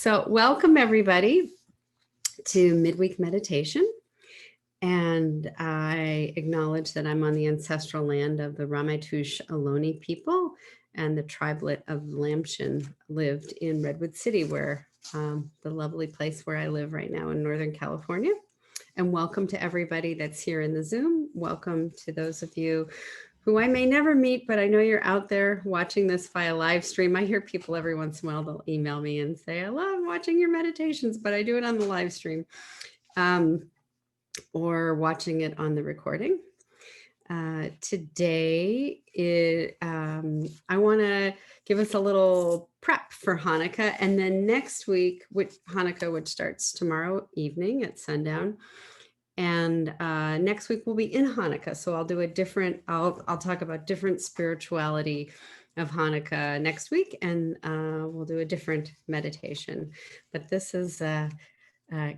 So welcome everybody to Midweek Meditation. And I acknowledge that I'm on the ancestral land of the Ramaytush Ohlone people, and the tribelet of Lamshan lived in Redwood City, where the lovely place where I live right now in Northern California. And welcome to everybody that's here in the Zoom. Welcome to those of you who I may never meet, but I know you're out there watching this via live stream. I hear people every once in a while, they'll email me and say, I love watching your meditations, but I do it on the live stream or watching it on the recording. Today, I want to give us a little prep for Hanukkah. And then next week, Hanukkah, which starts tomorrow evening at sundown. And next week we'll be in Hanukkah. So I'll do a different, I'll talk about different spirituality of Hanukkah next week, and we'll do a different meditation. But this is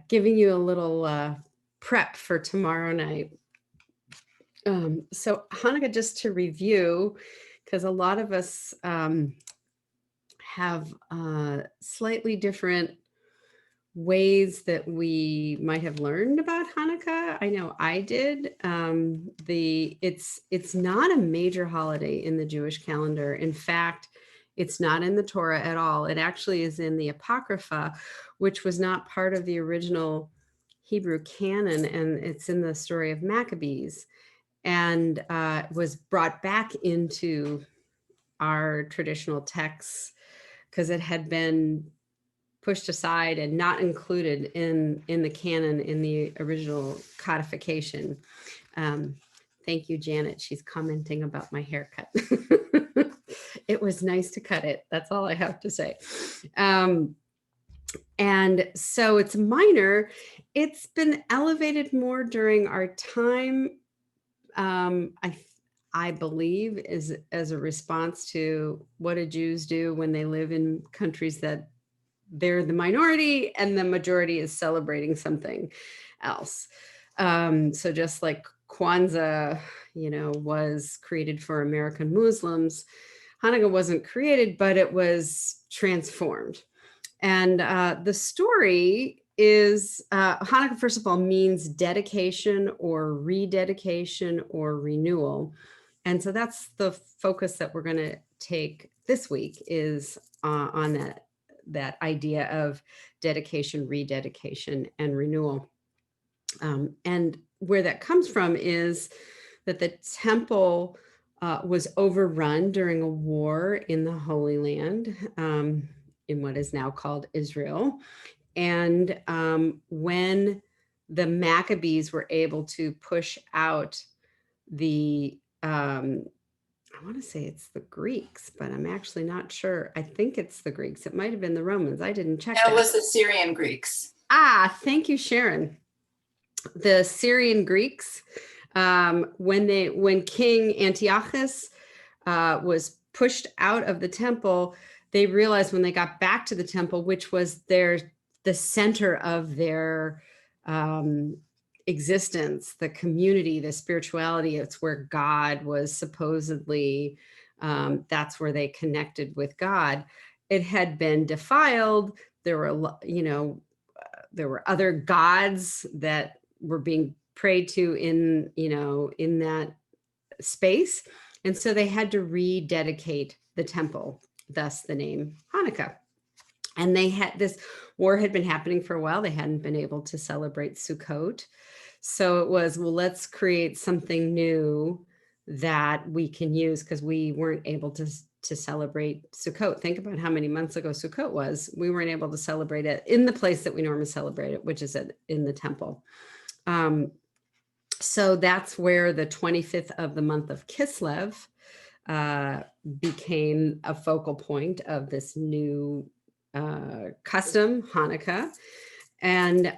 giving you a little prep for tomorrow night. So Hanukkah, just to review, because a lot of us have slightly different ways that we might have learned about Hanukkah. I know I did. It's not a major holiday in the Jewish calendar. In fact, it's not in the Torah at all. It actually is in the Apocrypha, which was not part of the original Hebrew canon, and it's in the story of Maccabees, and was brought back into our traditional texts because it had been pushed aside and not included in the canon in the original codification. Thank you, Janet. She's commenting about my haircut. It was nice to cut it. That's all I have to say. And so it's minor. It's been elevated more during our time. I believe is as a response to what do Jews do when they live in countries that they're the minority and the majority is celebrating something else. So just like Kwanzaa, was created for American Muslims, Hanukkah wasn't created, but it was transformed. And the story is Hanukkah, first of all, means dedication or rededication or renewal. And so that's the focus that we're going to take this week is on that idea of dedication, rededication, and renewal. And where that comes from is that the temple was overrun during a war in the Holy Land, in what is now called Israel. And when the Maccabees were able to push out the I want to say it's the Greeks, but I'm actually not sure. I think it's the Greeks. It might have been the Romans. I didn't check that. It was the Syrian Greeks. Thank you, Sharon. The Syrian Greeks, when King Antiochus was pushed out of the temple, they realized when they got back to the temple, which was the center of their existence, the community, the spirituality, it's where God was supposedly, that's where they connected with God. It had been defiled. There were, there were other gods that were being prayed to in that space. And so they had to rededicate the temple, thus the name Hanukkah. And this war had been happening for a while. They hadn't been able to celebrate Sukkot. So it was, well, let's create something new that we can use because we weren't able to celebrate Sukkot. Think about how many months ago Sukkot was. We weren't able to celebrate it in the place that we normally celebrate it, which is in the temple. So that's where the 25th of the month of Kislev became a focal point of this new custom, Hanukkah. And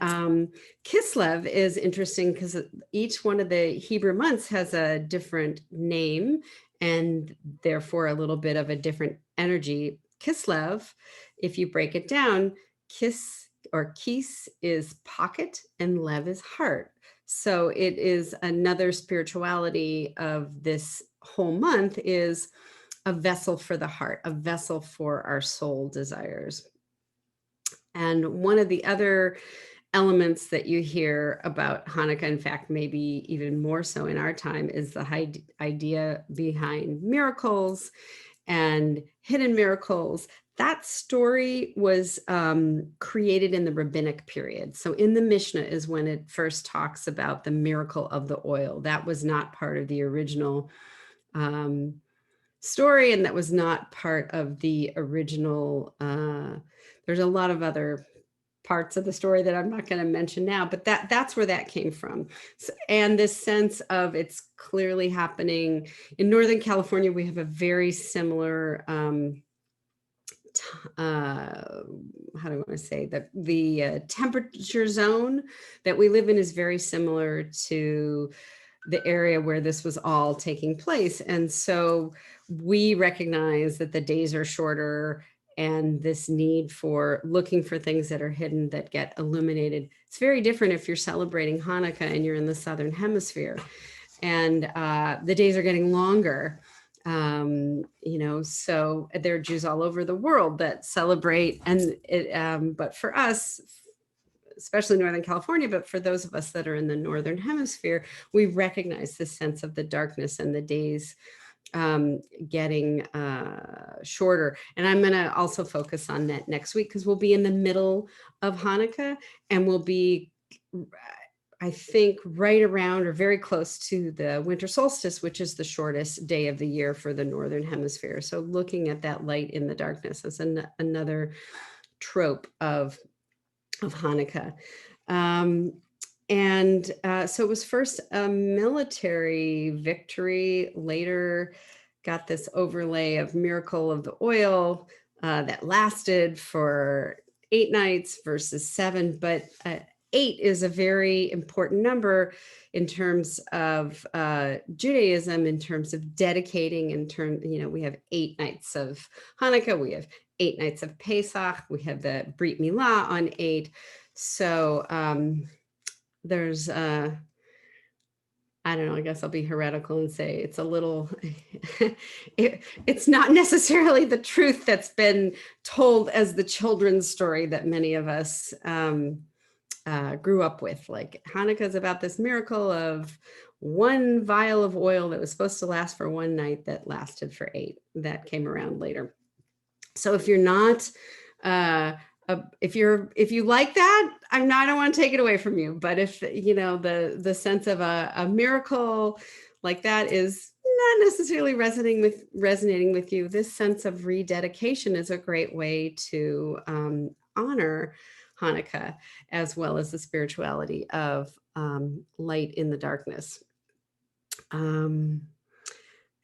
Kislev is interesting because each one of the Hebrew months has a different name and therefore a little bit of a different energy. Kislev, if you break it down, kis is pocket and lev is heart. So it is another spirituality of this whole month is a vessel for the heart, a vessel for our soul desires. And one of the other elements that you hear about Hanukkah, in fact, maybe even more so in our time, is the idea behind miracles and hidden miracles. That story was created in the rabbinic period. So in the Mishnah is when it first talks about the miracle of the oil. That was not part of the original story, and that was not part of the original. There's a lot of other parts of the story that I'm not going to mention now, but that's where that came from. So, and this sense of it's clearly happening in Northern California. We have a very similar, how do I want to say that the temperature zone that we live in is very similar to the area where this was all taking place. And so we recognize that the days are shorter, and this need for looking for things that are hidden that get illuminated. It's very different if you're celebrating Hanukkah and you're in the Southern Hemisphere, and the days are getting longer. So there are Jews all over the world that celebrate, and but for us, especially Northern California, but for those of us that are in the Northern Hemisphere, we recognize the sense of the darkness and the days getting shorter. And I'm going to also focus on that next week, because we'll be in the middle of Hanukkah, and we'll be, I think, right around or very close to the winter solstice, which is the shortest day of the year for the Northern Hemisphere. So looking at that light in the darkness is another trope of Hanukkah. So it was first a military victory, later got this overlay of miracle of the oil that lasted for 8 nights versus 7. But 8 is a very important number in terms of Judaism, in terms of dedicating, we have 8 nights of Hanukkah, we have 8 nights of Pesach, we have the Brit Milah on 8. So there's, I don't know, I guess I'll be heretical and say it's a little, it's not necessarily the truth that's been told as the children's story that many of us grew up with. Like Hanukkah is about this miracle of one vial of oil that was supposed to last for 1 night that lasted for 8. That came around later. So if you're not, if you like that, I don't want to take it away from you. But if the sense of a miracle like that is not necessarily resonating with you, this sense of rededication is a great way to honor Hanukkah, as well as the spirituality of light in the darkness.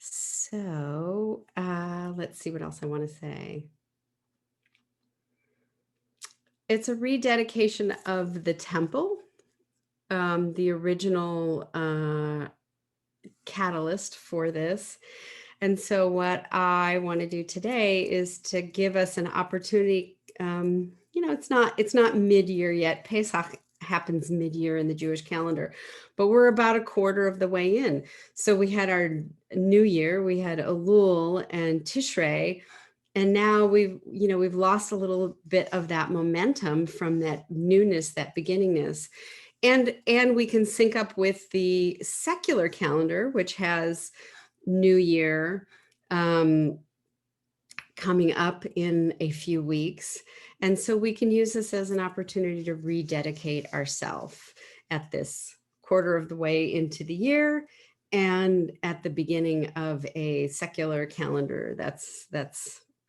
So let's see what else I want to say. It's a rededication of the temple, the original catalyst for this. And so what I want to do today is to give us an opportunity. It's not mid-year yet. Pesach happens mid-year in the Jewish calendar, but we're about a quarter of the way in. So we had our New Year, we had Elul and Tishrei, and now we've lost a little bit of that momentum from that newness, that beginningness. And we can sync up with the secular calendar, which has New Year coming up in a few weeks. And so we can use this as an opportunity to rededicate ourselves at this quarter of the way into the year, and at the beginning of a secular calendar that's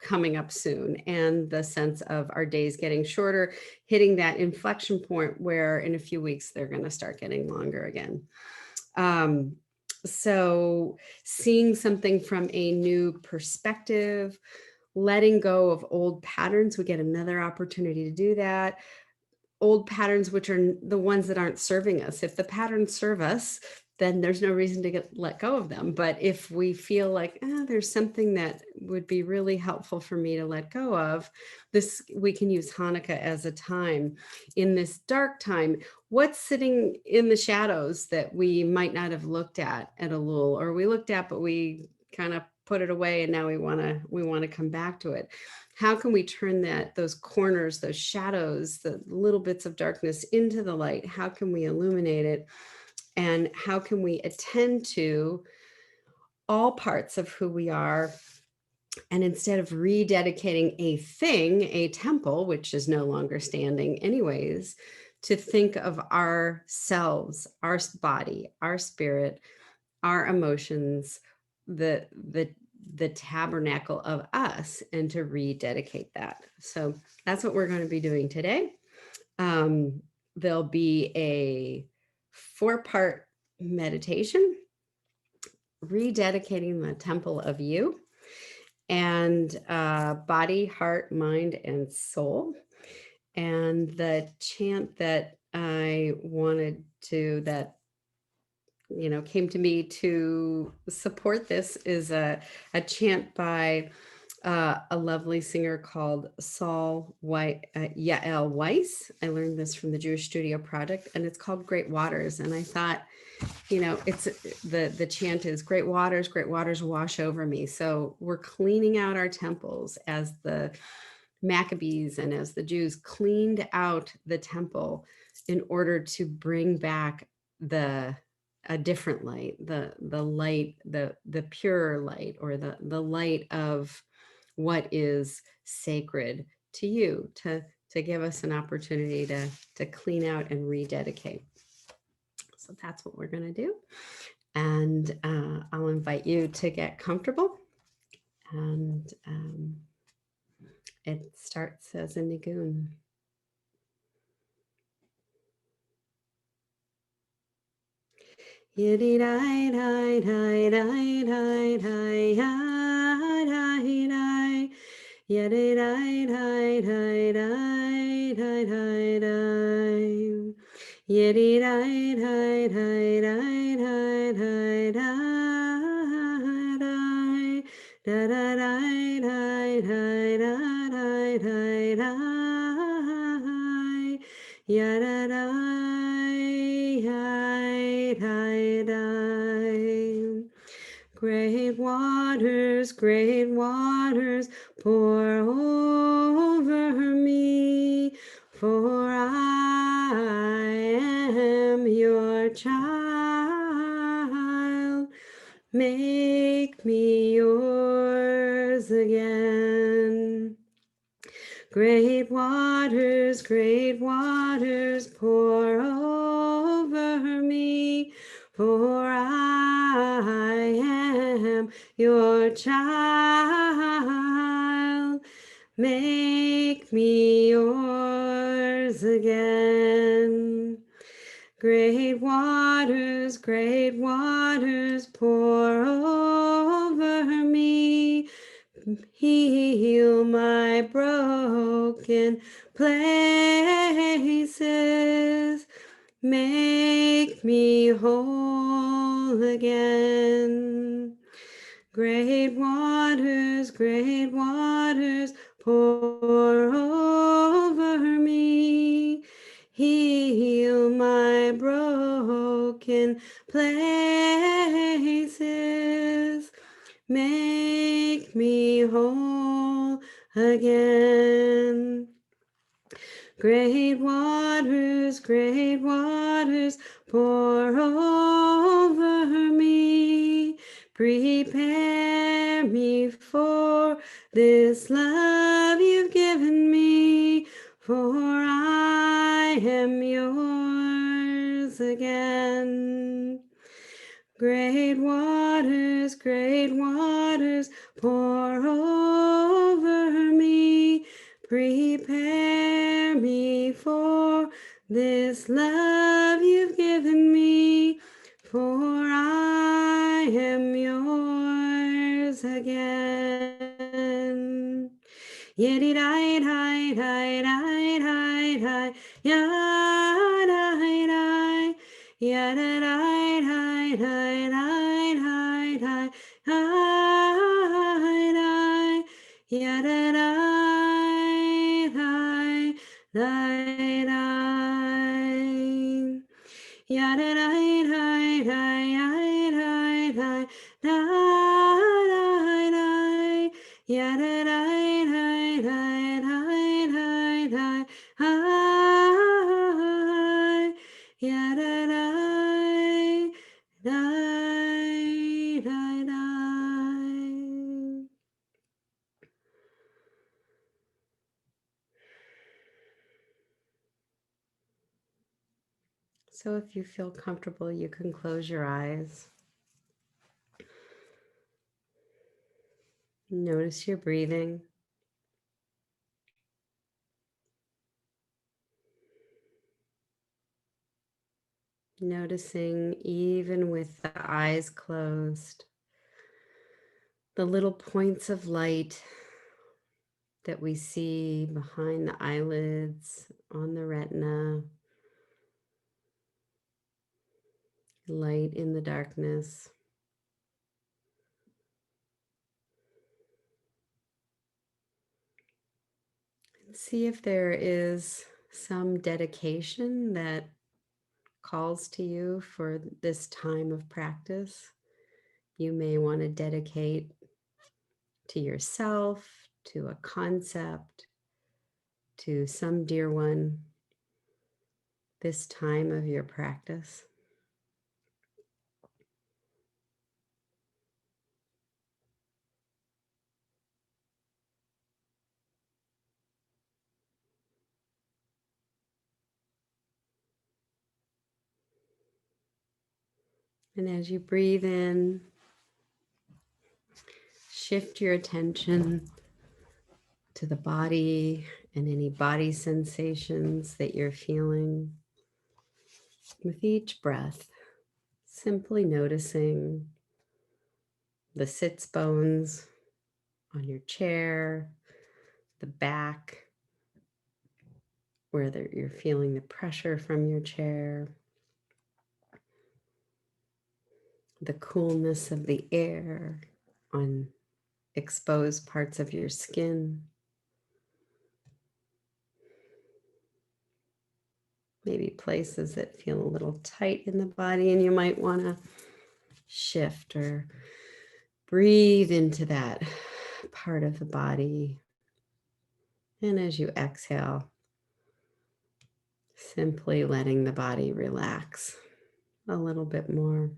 coming up soon, and the sense of our days getting shorter, hitting that inflection point where in a few weeks they're going to start getting longer again. So seeing something from a new perspective, letting go of old patterns, we get another opportunity to do that. Old patterns, which are the ones that aren't serving us. If the patterns serve us, then there's no reason to let go of them. But if we feel like there's something that would be really helpful for me to let go of, we can use Hanukkah as a time in this dark time. What's sitting in the shadows that we might not have looked at Elul, or we looked at, but we kind of put it away and now we want to come back to it. How can we turn those corners, those shadows, the little bits of darkness into the light? How can we illuminate it? And how can we attend to all parts of who we are? And instead of rededicating a thing, a temple, which is no longer standing anyways, to think of ourselves, our body, our spirit, our emotions, the tabernacle of us, and to rededicate that. So that's what we're going to be doing today. There'll be a 4-part meditation, rededicating the temple of you, and body, heart, mind, and soul. And the chant that I wanted to, that came to me to support this is a chant by a lovely singer called Sol Yael Weiss. I learned this from the Jewish Studio Project, and it's called Great Waters. And I thought, it's the chant is great waters wash over me. So we're cleaning out our temples as the Maccabees and as the Jews cleaned out the temple in order to bring back a different light, the light, the pure light, or the light of what is sacred to you, to give us an opportunity to clean out and rededicate. So that's what we're going to do. And I'll invite you to get comfortable. And it starts as a nigun. Great waters, pour over me, for I am your child. Make me yours again. Great waters, pour over me, for I am your child. Make me yours again. Great waters, pour over me. Heal my broken places. Make me whole again. Great waters, pour over me. Heal my broken places. Make me whole again. Great waters, pour over me. Prepare me for this love you've given me, for I am yours again. Great waters, pour over me. Prepare me for this love you've given me, for I am yours again. Yedidai-dai-dai-dai-dai-dai, yadai-dai, yadai-dai-dai-dai-dai-dai, dai-dai, yadai-dai-dai-dai, yadai-dai-dai-dai-dai-dai, dai-dai, So if you feel comfortable, you can close your eyes. Notice your breathing. Noticing, even with the eyes closed, the little points of light that we see behind the eyelids, on the retina, light in the darkness. And see if there is some dedication that calls to you for this time of practice. You may want to dedicate to yourself, to a concept, to some dear one, this time of your practice. And as you breathe in, shift your attention to the body and any body sensations that you're feeling. With each breath, simply noticing the sits bones on your chair, the back, where you're feeling the pressure from your chair, the coolness of the air on exposed parts of your skin. Maybe places that feel a little tight in the body, and you might want to shift or breathe into that part of the body. And as you exhale, simply letting the body relax a little bit more.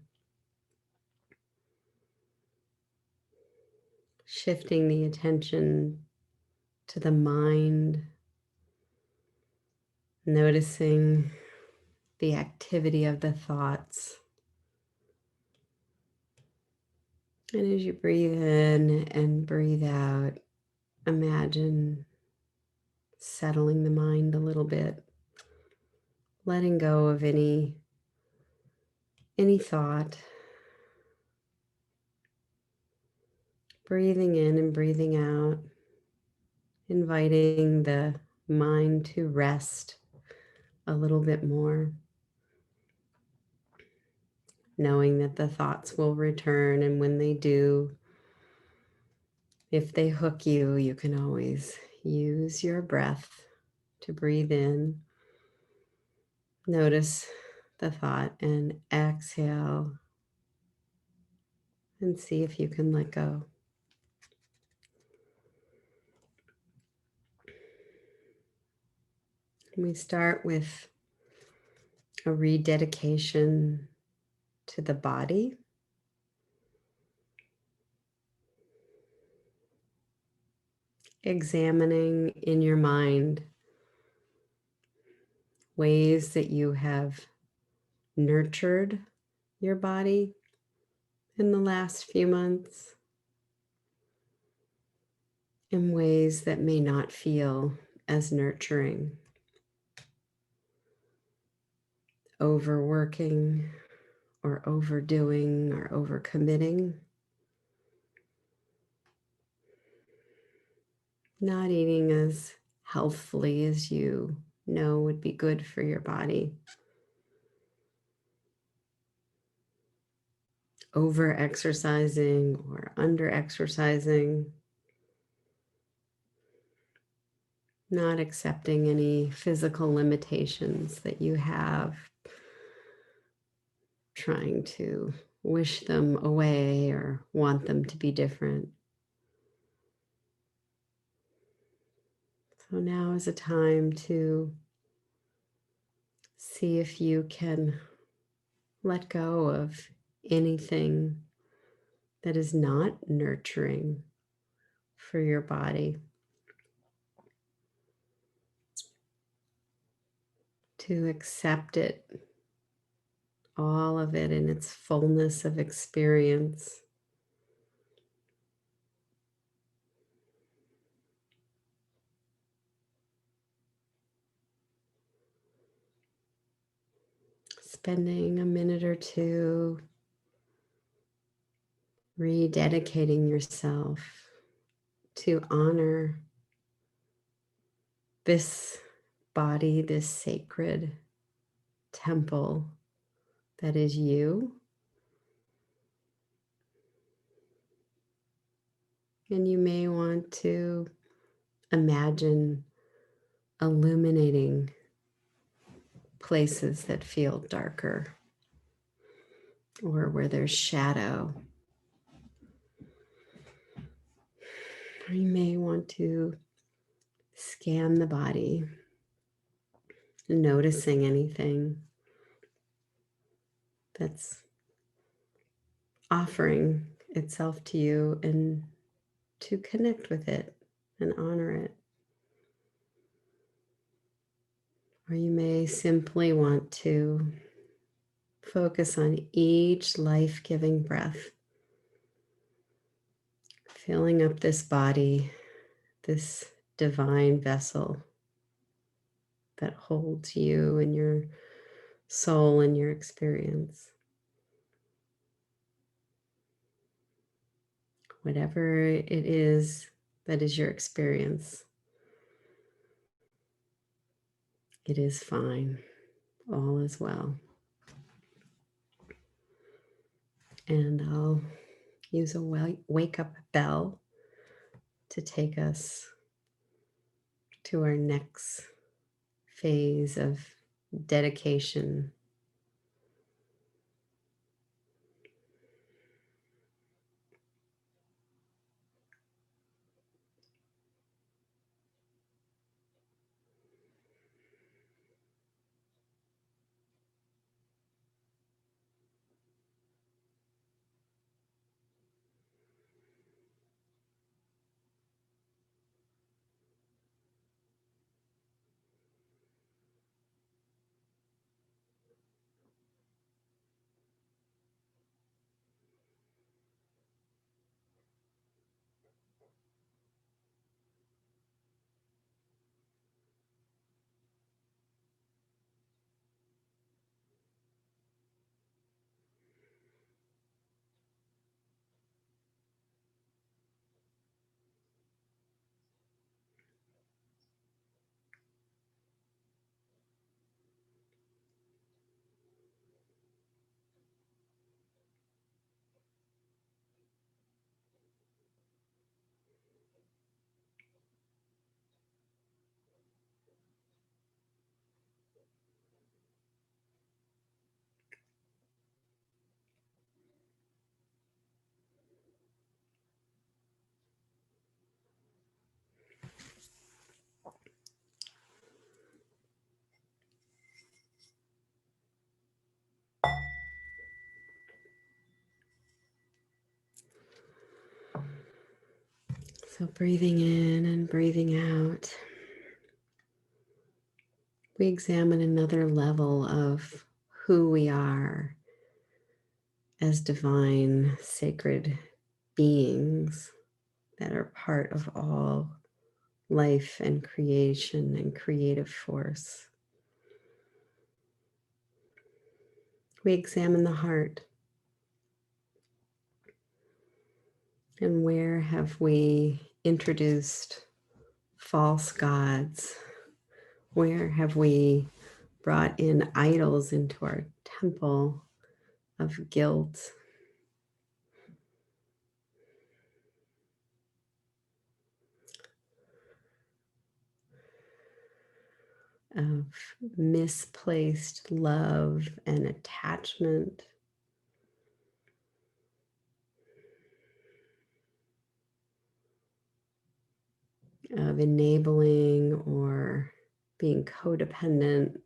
Shifting the attention to the mind, noticing the activity of the thoughts. And as you breathe in and breathe out, imagine settling the mind a little bit, letting go of any thought, breathing in and breathing out, inviting the mind to rest a little bit more, knowing that the thoughts will return, and when they do, if they hook you, you can always use your breath to breathe in, notice the thought, and exhale, and see if you can let go. We start with a rededication to the body. Examining in your mind ways that you have nurtured your body in the last few months, in ways that may not feel as nurturing. Overworking or overdoing or overcommitting. Not eating as healthfully as you know would be good for your body. Over exercising or under exercising. Not accepting any physical limitations that you have. Trying to wish them away or want them to be different. So now is a time to see if you can let go of anything that is not nurturing for your body. To accept it all of it in its fullness of experience. Spending a minute or two rededicating yourself to honor this body, this sacred temple that is you. And you may want to imagine illuminating places that feel darker or where there's shadow. Or you may want to scan the body, noticing anything that's offering itself to you and to connect with it and honor it. Or you may simply want to focus on each life-giving breath, filling up this body, this divine vessel that holds you and your soul and your experience. Whatever it is that is your experience, it is fine. All is well. And I'll use a wake-up bell to take us to our next phase of dedication. So breathing in and breathing out, we examine another level of who we are as divine, sacred beings that are part of all life and creation and creative force. We examine the heart. And where have we introduced false gods? Where have we brought in idols into our temple of guilt? Of misplaced love and attachment? Of enabling or being codependent,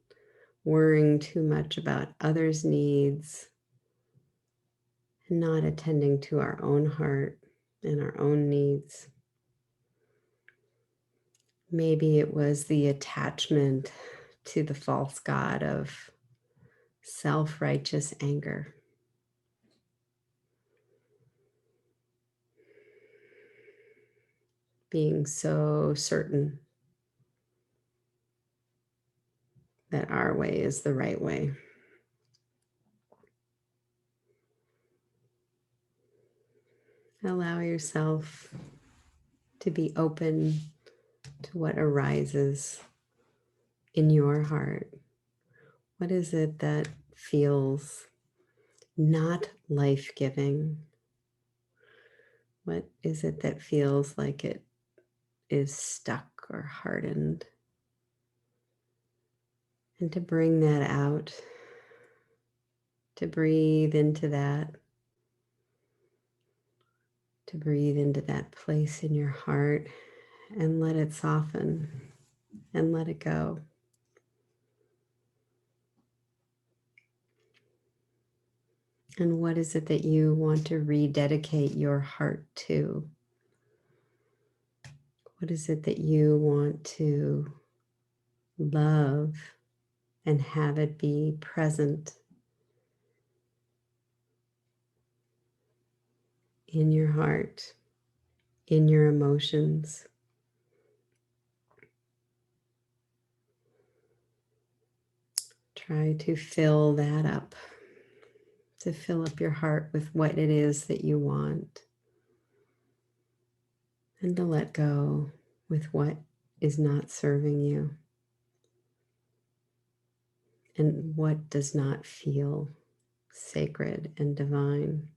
worrying too much about others' needs, and not attending to our own heart and our own needs. Maybe it was the attachment to the false god of self-righteous anger. Being so certain that our way is the right way. Allow yourself to be open to what arises in your heart. What is it that feels not life-giving? What is it that feels like it is stuck or hardened? And to bring that out, to breathe into that, place in your heart and let it soften and let it go. And what is it that you want to rededicate your heart to? What is it that you want to love and have it be present in your heart, in your emotions? Try to fill that up, to fill up your heart with what it is that you want, and to let go with what is not serving you and what does not feel sacred and divine.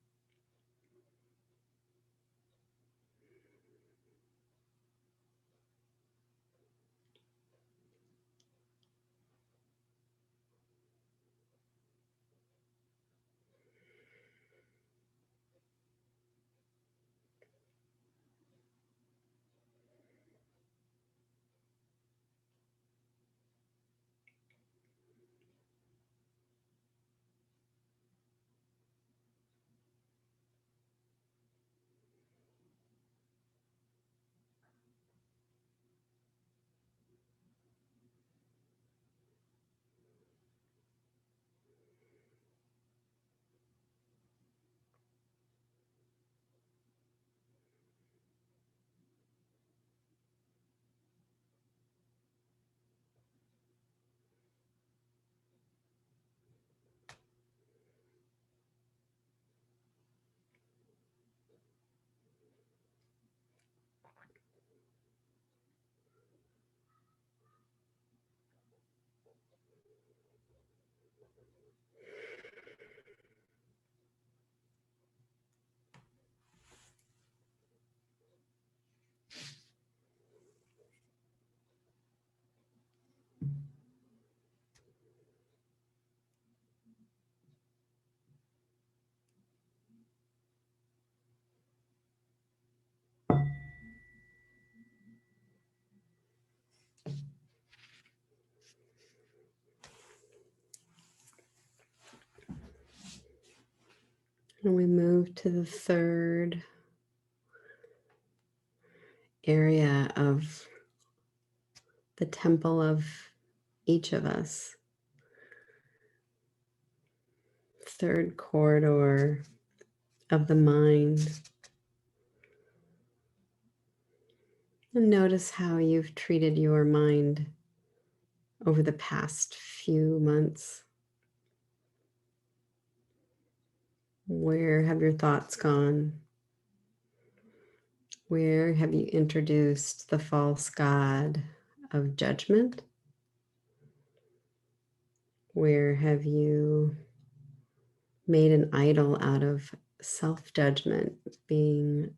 And we move to the third area of the temple of each of us. Third corridor of the mind. And notice how you've treated your mind over the past few months. Where have your thoughts gone? Where have you introduced the false god of judgment? Where have you made an idol out of self-judgment, being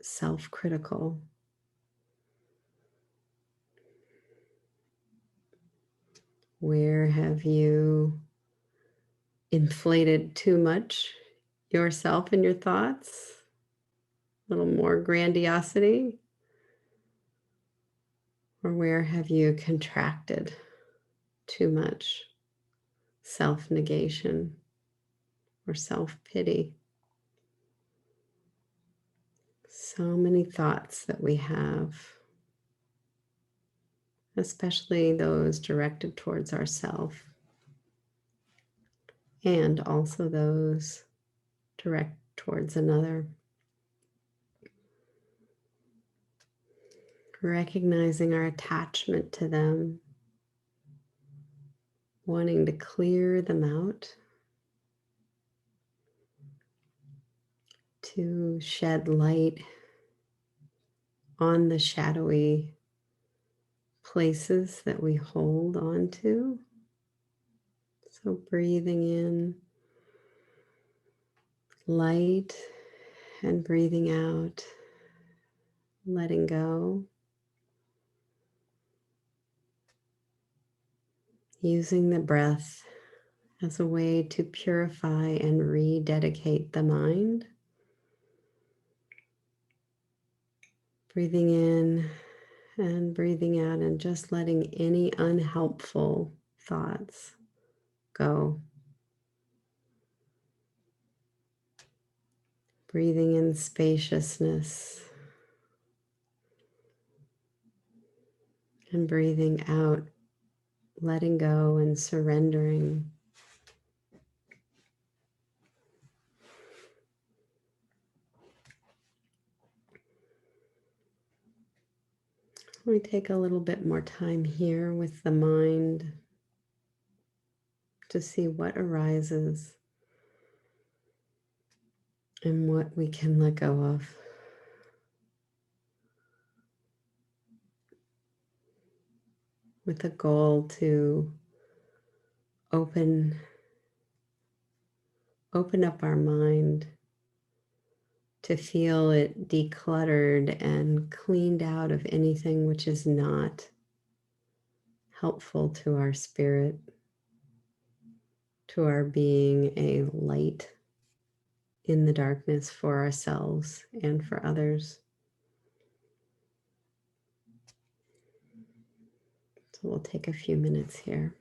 self-critical? Where have you inflated too much yourself and your thoughts? A little more grandiosity? Or where have you contracted too much self-negation or self-pity? So many thoughts that we have, especially those directed towards ourselves. and also those direct towards another. Recognizing our attachment to them, wanting to clear them out, to shed light on the shadowy places that we hold on to. So breathing in light and breathing out, letting go. Using the breath as a way to purify and rededicate the mind. Breathing in and breathing out and just letting any unhelpful thoughts go. Breathing in spaciousness and breathing out, letting go and surrendering. We take a little bit more time here with the mind to see what arises and what we can let go of. With a goal to open up our mind, to feel it decluttered and cleaned out of anything which is not helpful to our spirit, to our being a light in the darkness for ourselves and for others. So we'll take a few minutes here.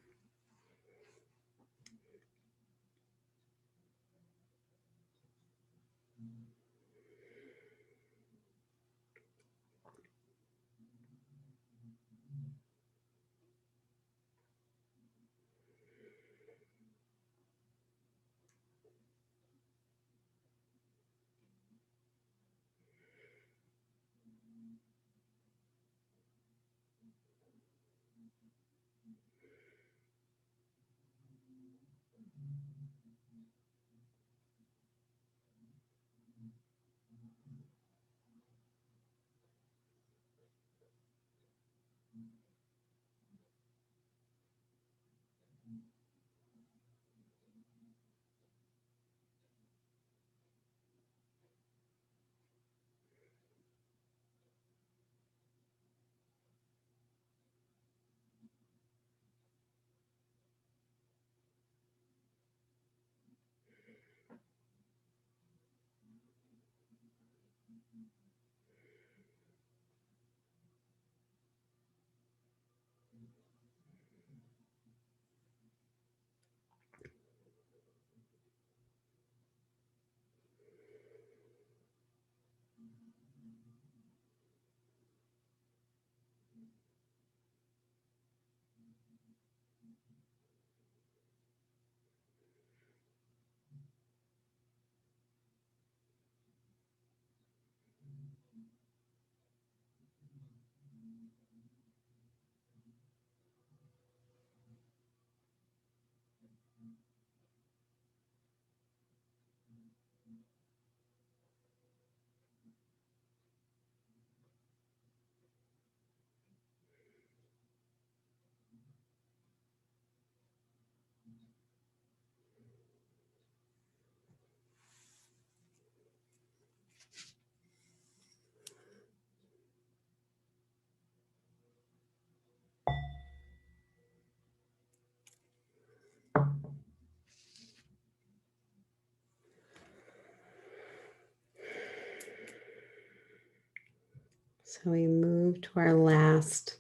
So we move to our last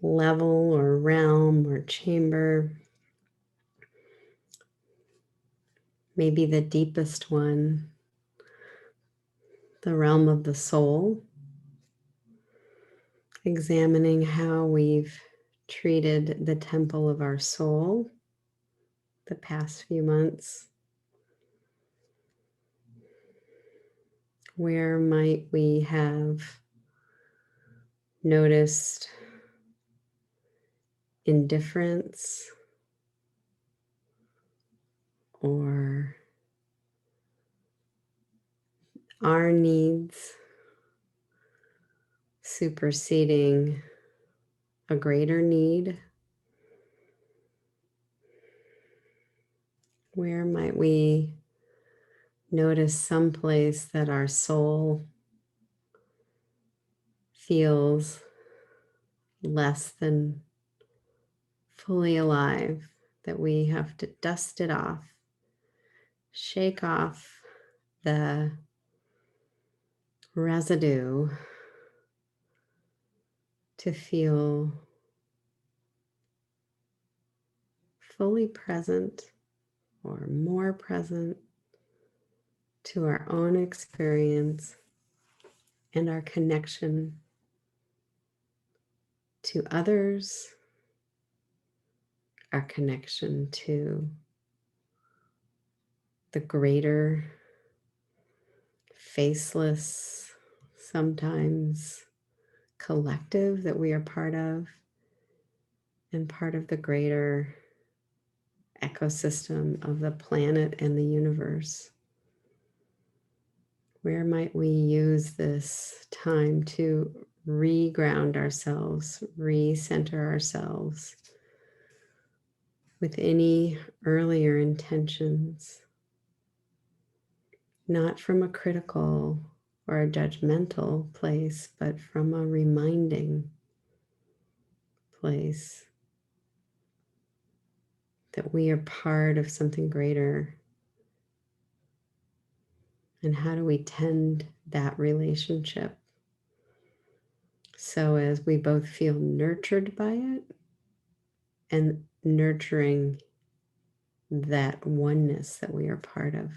level or realm or chamber, maybe the deepest one, the realm of the soul, examining how we've treated the temple of our soul, the past few months? Where might we have noticed indifference or our needs superseding a greater need? Where might we notice some place that our soul feels less than fully alive, that we have to dust it off, shake off the residue to feel fully present or more present to our own experience and our connection to others, our connection to the greater, faceless, sometimes collective that we are part of, and part of the greater ecosystem of the planet and the universe. Where might we use this time to re-ground ourselves, re-center ourselves with any earlier intentions, not from a critical or a judgmental place, but from a reminding place that we are part of something greater. And how do we tend that relationship so as we both feel nurtured by it and nurturing that oneness that we are part of?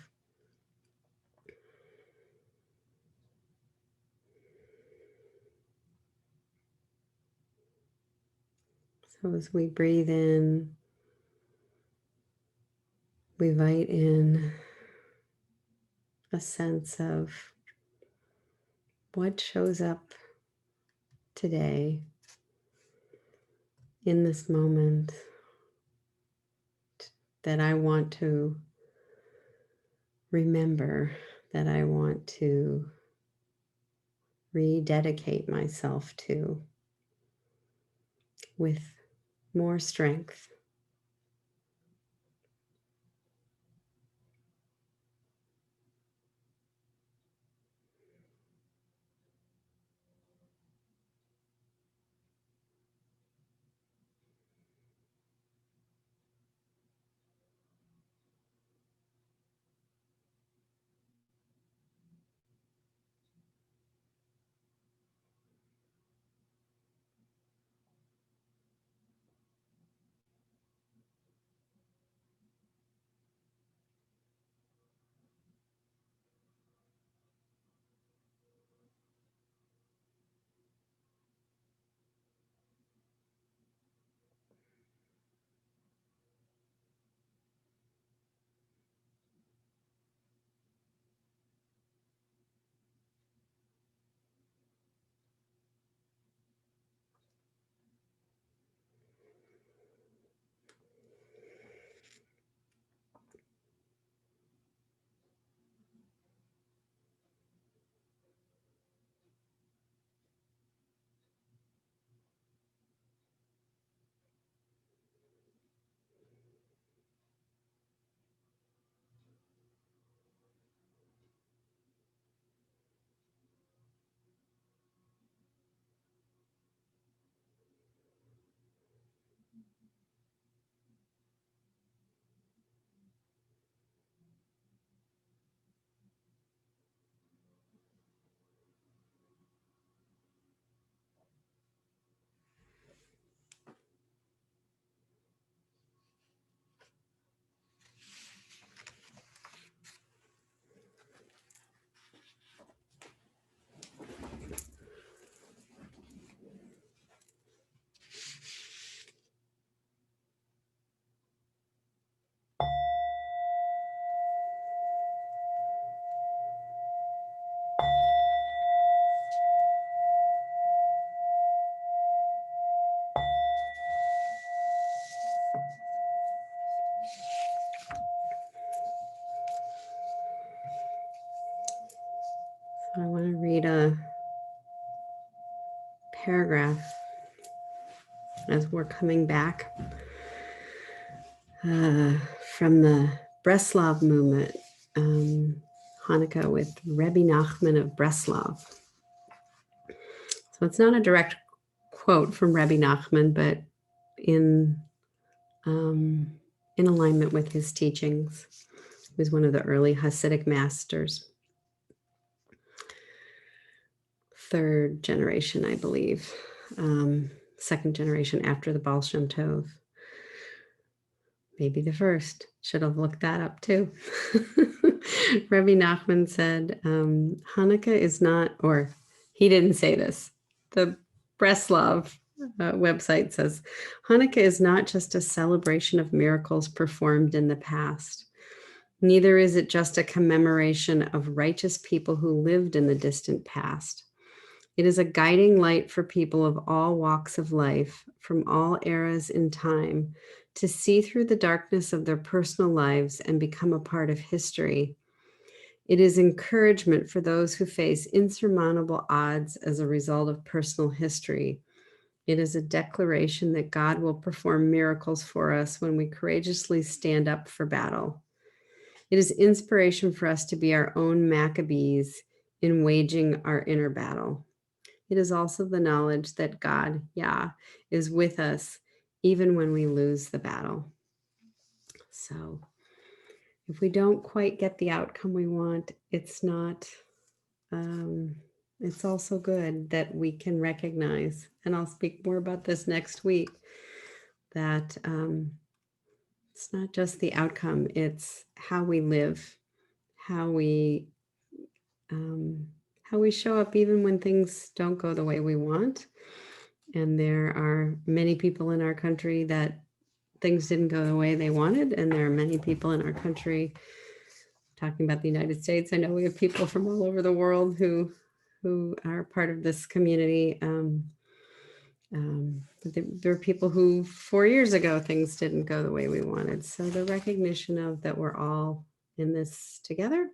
So as we breathe in, we invite in a sense of what shows up today in this moment that I want to remember, that I want to rededicate myself to with more strength. I want to read a paragraph as we're coming back from the Breslov movement, Hanukkah with Rebbe Nachman of Breslov. So it's not a direct quote from Rebbe Nachman, but in alignment with his teachings. He was one of the early Hasidic masters. Third generation, I believe. Second generation after the Baal Shem Tov. Maybe the first. Should have looked that up too. Rebbe Nachman said, Hanukkah is not, or he didn't say this. The Breslov website says, Hanukkah is not just a celebration of miracles performed in the past. Neither is it just a commemoration of righteous people who lived in the distant past. It is a guiding light for people of all walks of life, from all eras in time, to see through the darkness of their personal lives and become a part of history. It is encouragement for those who face insurmountable odds as a result of personal history. It is a declaration that God will perform miracles for us when we courageously stand up for battle. It is inspiration for us to be our own Maccabees in waging our inner battle. It is also the knowledge that God, Yah, is with us even when we lose the battle. So if we don't quite get the outcome we want, it's not, it's also good that we can recognize, and I'll speak more about this next week, that it's not just the outcome, it's how we live, how we show up even when things don't go the way we want. And there are many people in our country that things didn't go the way they wanted. And there are many people in our country, talking about the United States, I know we have people from all over the world who are part of this community. There are people who 4 years ago, things didn't go the way we wanted. So the recognition of that we're all in this together,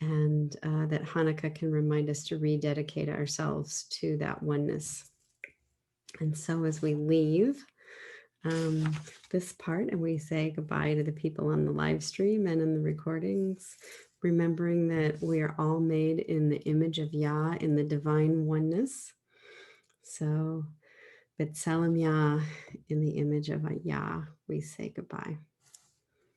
and that Hanukkah can remind us to rededicate ourselves to that oneness. And so as we leave this part and we say goodbye to the people on the live stream and in the recordings, remembering that we are all made in the image of Yah, in the divine oneness. So, B'Tselem Yah, in the image of Yah, we say goodbye.